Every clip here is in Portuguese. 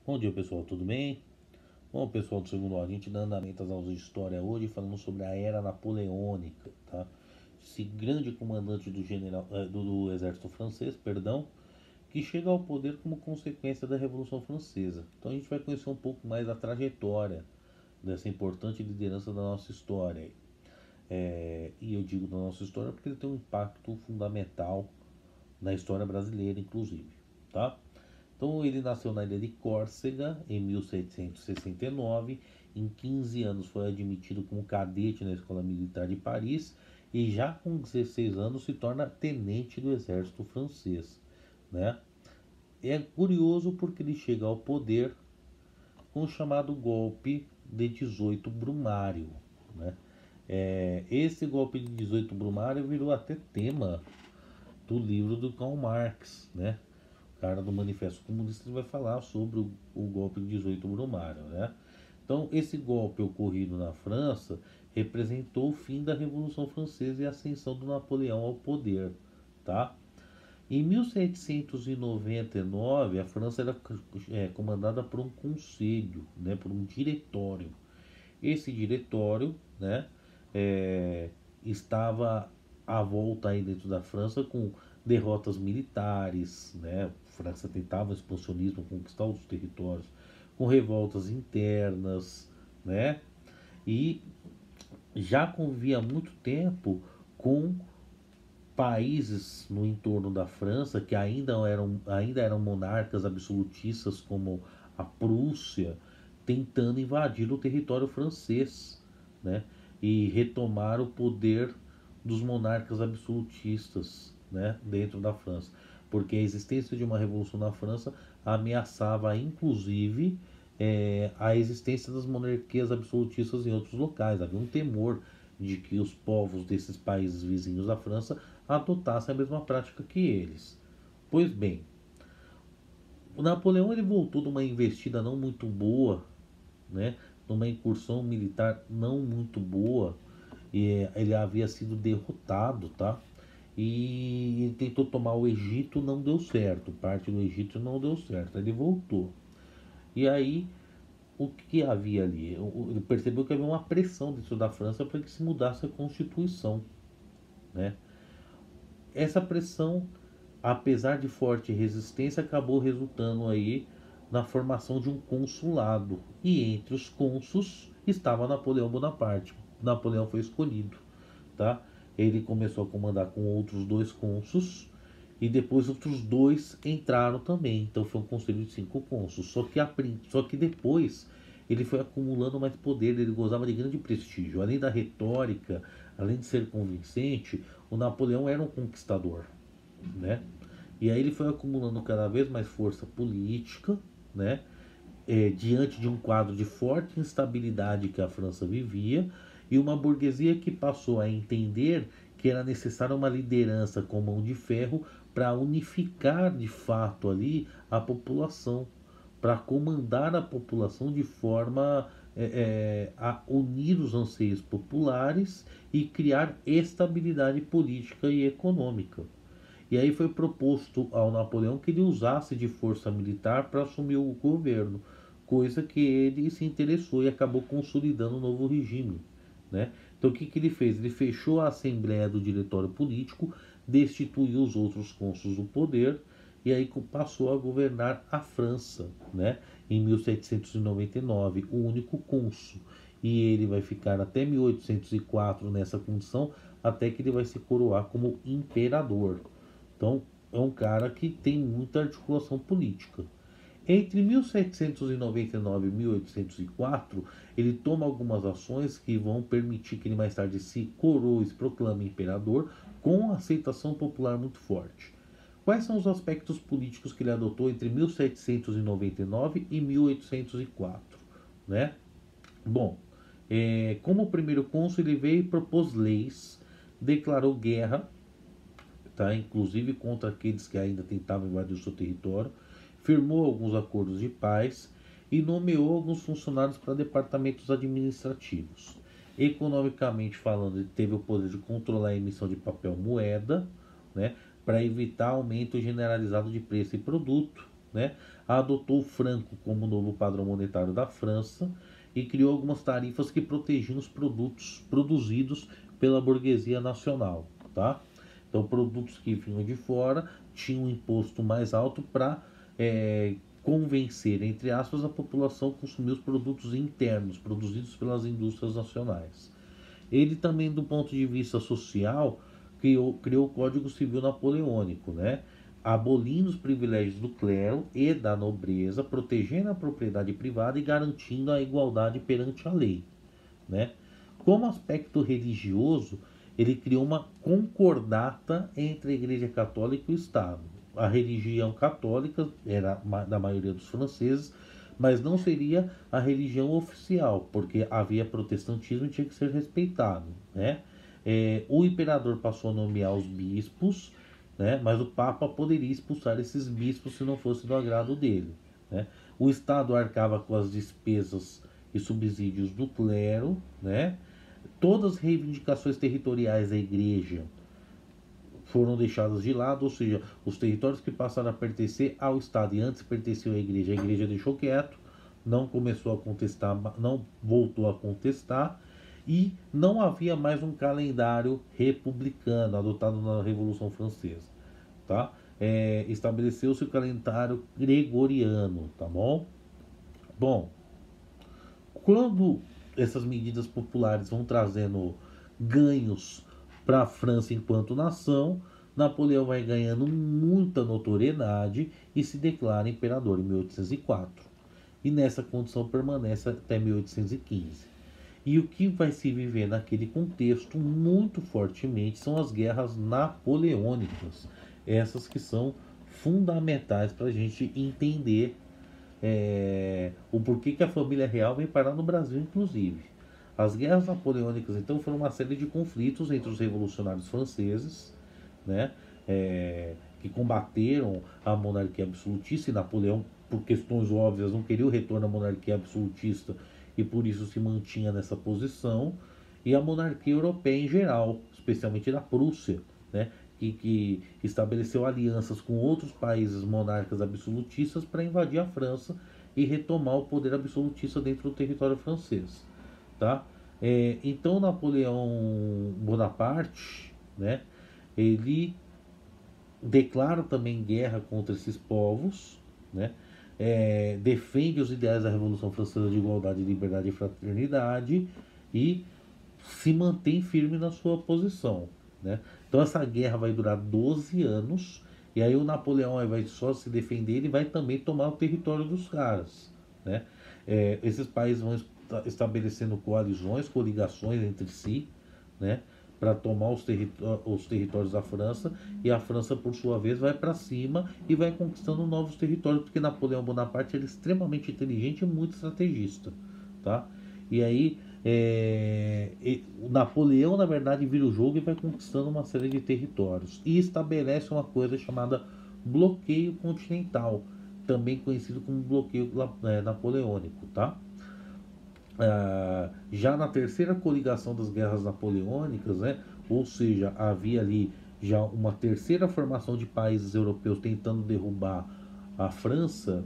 Bom dia pessoal, tudo bem? Bom pessoal do segundo ano, a gente dá andamento às aulas de história hoje falando sobre a era napoleônica, tá? Esse grande comandante do exército francês, perdão, que chega ao poder como consequência da Revolução Francesa. Então a gente vai conhecer um pouco mais da trajetória dessa importante liderança da nossa história. E eu digo da nossa história porque ele tem um impacto fundamental na história brasileira, inclusive, tá? Então ele nasceu na ilha de Córcega em 1769. Em 15 anos foi admitido como cadete na Escola Militar de Paris e já com 16 anos se torna tenente do exército francês, né? É curioso porque ele chega ao poder com o chamado golpe de 18 Brumário, né? Esse golpe de 18 Brumário virou até tema do livro do Karl Marx, né? O cara do Manifesto Comunista vai falar sobre o golpe de 18 Brumário, né? Então, esse golpe ocorrido na França representou o fim da Revolução Francesa e a ascensão do Napoleão ao poder, tá? Em 1799, a França era comandada por um conselho, né, por um diretório. Esse diretório, né, é, estava à volta aí dentro da França com derrotas militares, né? A França tentava expansionismo, conquistar outros territórios, com revoltas internas, né? E já convivia há muito tempo com países no entorno da França que ainda eram monarcas absolutistas, como a Prússia, tentando invadir o território francês, né? E retomar o poder dos monarcas absolutistas, né? Dentro da França. Porque a existência de uma revolução na França ameaçava, inclusive, a existência das monarquias absolutistas em outros locais. Havia um temor de que os povos desses países vizinhos da França adotassem a mesma prática que eles. Pois bem, o Napoleão ele voltou de uma investida não muito boa, né? Numa incursão militar não muito boa, e ele havia sido derrotado, tá? E ele tentou tomar o Egito, não deu certo. Parte do Egito não deu certo. Ele voltou. E aí, o que havia ali? Ele percebeu que havia uma pressão dentro da França para que se mudasse a Constituição, né? Essa pressão, apesar de forte resistência, acabou resultando aí na formação de um consulado. E entre os cônsuls estava Napoleão Bonaparte. Napoleão foi escolhido, tá? Ele começou a comandar com outros dois cônsuls e depois outros dois entraram também. Então foi um conselho de 5 cônsuls. Só que depois ele foi acumulando mais poder, ele gozava de grande prestígio. Além da retórica, além de ser convincente, o Napoleão era um conquistador, né? E aí ele foi acumulando cada vez mais força política, né? Diante de um quadro de forte instabilidade que a França vivia e uma burguesia que passou a entender que era necessária uma liderança com mão de ferro para unificar de fato ali a população, para comandar a população de forma a unir os anseios populares e criar estabilidade política e econômica. E aí foi proposto ao Napoleão que ele usasse de força militar para assumir o governo, coisa que ele se interessou e acabou consolidando o novo regime, né? Então o que, que ele fez? Ele fechou a Assembleia do Diretório Político, destituiu os outros cônsules do poder e aí passou a governar a França, né? Em 1799, o único cônsul. E ele vai ficar até 1804 nessa condição, até que ele vai se coroar como imperador. Então, é um cara que tem muita articulação política. Entre 1799 e 1804, ele toma algumas ações que vão permitir que ele mais tarde se coroe, se proclame imperador, com aceitação popular muito forte. Quais são os aspectos políticos que ele adotou entre 1799 e 1804? Né? Bom, como primeiro cônsul, ele veio e propôs leis, declarou guerra, tá? Inclusive contra aqueles que ainda tentavam invadir o seu território, firmou alguns acordos de paz e nomeou alguns funcionários para departamentos administrativos. Economicamente falando, ele teve o poder de controlar a emissão de papel moeda, né, para evitar aumento generalizado de preço e produto. né, adotou o franco como novo padrão monetário da França e criou algumas tarifas que protegiam os produtos produzidos pela burguesia nacional, tá? Então, produtos que vinham de fora tinham um imposto mais alto para convencer, entre aspas, a população a consumir os produtos internos produzidos pelas indústrias nacionais. Ele também, do ponto de vista social, criou o Código Civil Napoleônico, né? Abolindo os privilégios do clero e da nobreza, protegendo a propriedade privada e garantindo a igualdade perante a lei, né? Como aspecto religioso, ele criou uma concordata entre a Igreja Católica e o Estado. A religião católica era da maioria dos franceses, mas não seria a religião oficial, porque havia protestantismo e tinha que ser respeitado, né? O imperador passou a nomear os bispos, né? Mas o Papa poderia expulsar esses bispos se não fosse do agrado dele, né? O Estado arcava com as despesas e subsídios do clero, né? Todas as reivindicações territoriais da igreja foram deixadas de lado, ou seja, os territórios que passaram a pertencer ao Estado e antes pertenciam à igreja, a igreja deixou quieto, não começou a contestar, não voltou a contestar, e não havia mais um calendário republicano adotado na Revolução Francesa, tá? Estabeleceu-se o calendário gregoriano, tá bom? Bom, quando essas medidas populares vão trazendo ganhos para a França enquanto nação, Napoleão vai ganhando muita notoriedade e se declara imperador em 1804. E nessa condição permanece até 1815. E o que vai se viver naquele contexto muito fortemente são as guerras napoleônicas, essas que são fundamentais para a gente entender o porquê que a família real vem parar no Brasil, inclusive. As guerras napoleônicas, então, foram uma série de conflitos entre os revolucionários franceses, né, que combateram a monarquia absolutista, e Napoleão, por questões óbvias, não queria o retorno à monarquia absolutista e por isso se mantinha nessa posição, e a monarquia europeia em geral, especialmente da Prússia, né, que estabeleceu alianças com outros países monarcas absolutistas para invadir a França e retomar o poder absolutista dentro do território francês, tá? Então Napoleão Bonaparte, né, ele declara também guerra contra esses povos, né? Defende os ideais da Revolução Francesa de igualdade, liberdade e fraternidade e se mantém firme na sua posição, né? Então essa guerra vai durar 12 anos e aí o Napoleão, ao invés de só se defender, ele vai também tomar o território dos caras, né? Esses países vão estabelecendo coalizões, coligações entre si, né, para tomar os territórios da França, e a França, por sua vez, vai para cima e vai conquistando novos territórios, porque Napoleão Bonaparte era extremamente inteligente e muito estrategista, tá? E aí o Napoleão, na verdade, vira o jogo e vai conquistando uma série de territórios e estabelece uma coisa chamada bloqueio continental, também conhecido como bloqueio napoleônico, tá? Já na terceira coligação das guerras napoleônicas, né, ou seja, havia ali já uma terceira formação de países europeus tentando derrubar a França,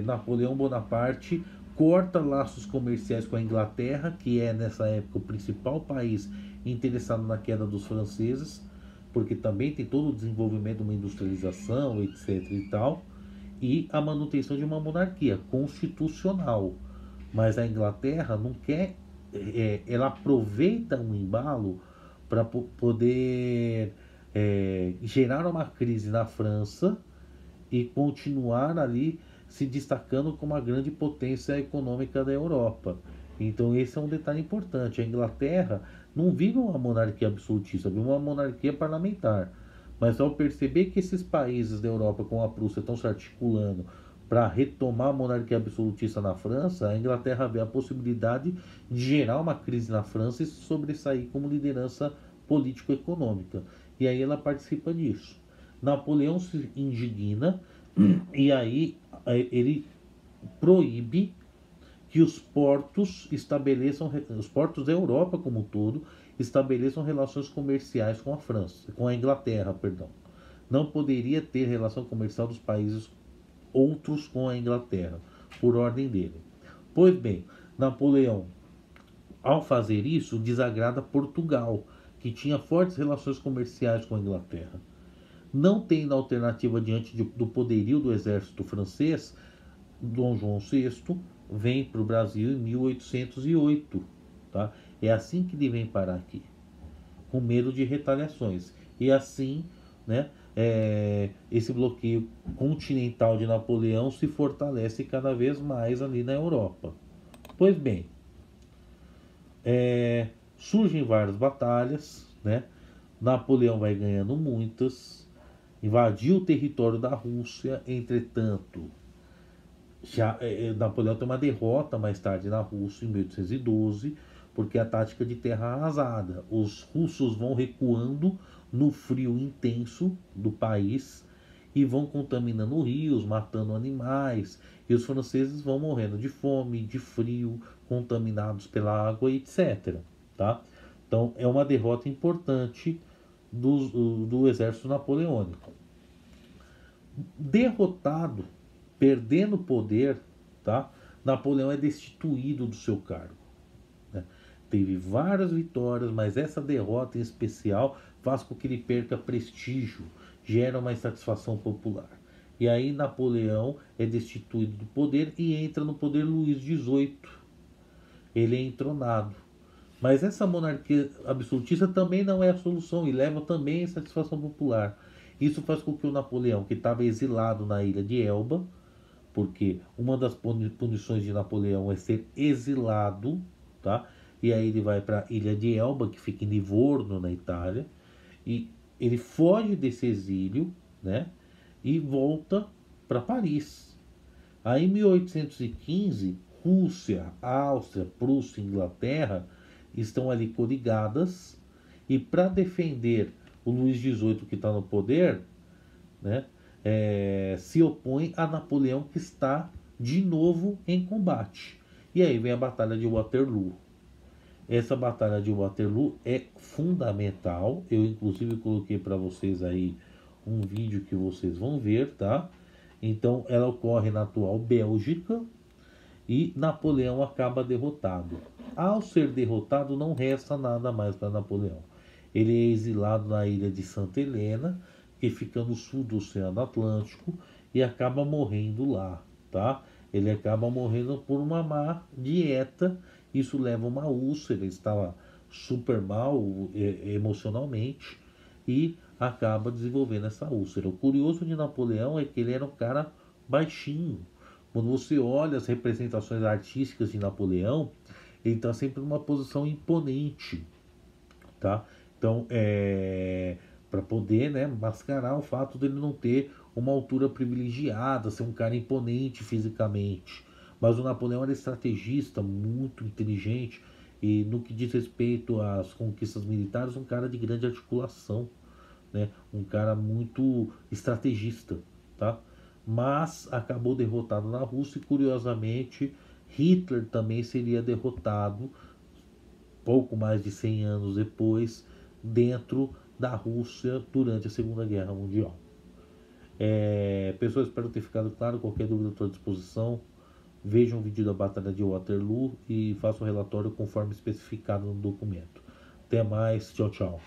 Napoleão Bonaparte corta laços comerciais com a Inglaterra, que é nessa época o principal país interessado na queda dos franceses, porque também tem todo o desenvolvimento de uma industrialização, etc. e tal, e a manutenção de uma monarquia constitucional. Mas a Inglaterra não quer, ela aproveita um embalo para poder gerar uma crise na França e continuar ali se destacando como a grande potência econômica da Europa. Então esse é um detalhe importante. A Inglaterra não vive uma monarquia absolutista, vive uma monarquia parlamentar. Mas ao perceber que esses países da Europa, como a Prússia, estão se articulando para retomar a monarquia absolutista na França, a Inglaterra vê a possibilidade de gerar uma crise na França e se sobressair como liderança político-econômica. E aí ela participa disso. Napoleão se indigna e aí ele proíbe que os portos da Europa como um todo, estabeleçam relações comerciais com a França, com a Inglaterra, perdão. Não poderia ter relação comercial dos países outros com a Inglaterra, por ordem dele. Pois bem, Napoleão, ao fazer isso, desagrada Portugal, que tinha fortes relações comerciais com a Inglaterra. Não tendo alternativa diante do poderio do exército francês, Dom João VI vem para o Brasil em 1808. Tá? É assim que ele vem parar aqui, com medo de retaliações. E assim, né, esse bloqueio continental de Napoleão se fortalece cada vez mais ali na Europa. Pois bem, surgem várias batalhas, né? Napoleão vai ganhando muitas, invadiu o território da Rússia, entretanto, Napoleão tem uma derrota mais tarde na Rússia, em 1812, porque a tática de terra arrasada. Os russos vão recuando no frio intenso do país e vão contaminando rios, matando animais, e os franceses vão morrendo de fome, de frio, contaminados pela água, etc. Tá? Então é uma derrota importante do exército napoleônico. Derrotado, perdendo poder, tá? Napoleão é destituído do seu cargo. Né? Teve várias vitórias, mas essa derrota em especial faz com que ele perca prestígio, gera uma insatisfação popular. E aí Napoleão é destituído do poder e entra no poder Luís XVIII. Ele é entronado. Mas essa monarquia absolutista também não é a solução e leva também à insatisfação popular. Isso faz com que o Napoleão, que estava exilado na ilha de Elba, porque uma das punições de Napoleão é ser exilado, tá? E aí ele vai para a ilha de Elba, que fica em Livorno, na Itália, e ele foge desse exílio, né? E volta para Paris. Aí em 1815, Rússia, Áustria, Prússia e Inglaterra estão ali coligadas, e para defender o Luís XVIII que está no poder, né, se opõe a Napoleão, que está de novo em combate. E aí vem a Batalha de Waterloo. Essa Batalha de Waterloo é fundamental. Eu inclusive coloquei para vocês aí um vídeo que vocês vão ver, tá? Então ela ocorre na atual Bélgica e Napoleão acaba derrotado. Ao ser derrotado, não resta nada mais para Napoleão. Ele é exilado na ilha de Santa Helena, que fica no sul do Oceano Atlântico, e acaba morrendo lá, tá? Ele acaba morrendo por uma má dieta. Isso leva a uma úlcera, ele estava super mal emocionalmente e acaba desenvolvendo essa úlcera. O curioso de Napoleão é que ele era um cara baixinho. Quando você olha as representações artísticas de Napoleão, ele está sempre numa posição imponente, tá? Então, para poder, né, mascarar o fato dele não ter uma altura privilegiada, ser um cara imponente fisicamente. Mas o Napoleão era estrategista, muito inteligente, e no que diz respeito às conquistas militares, um cara de grande articulação, né? Um cara muito estrategista, tá? Mas acabou derrotado na Rússia e, curiosamente, Hitler também seria derrotado pouco mais de 100 anos depois, dentro da Rússia, durante a Segunda Guerra Mundial. Pessoal, espero ter ficado claro. Qualquer dúvida, estou à disposição. Vejam o vídeo da Batalha de Waterloo e façam o relatório conforme especificado no documento. Até mais, tchau, tchau.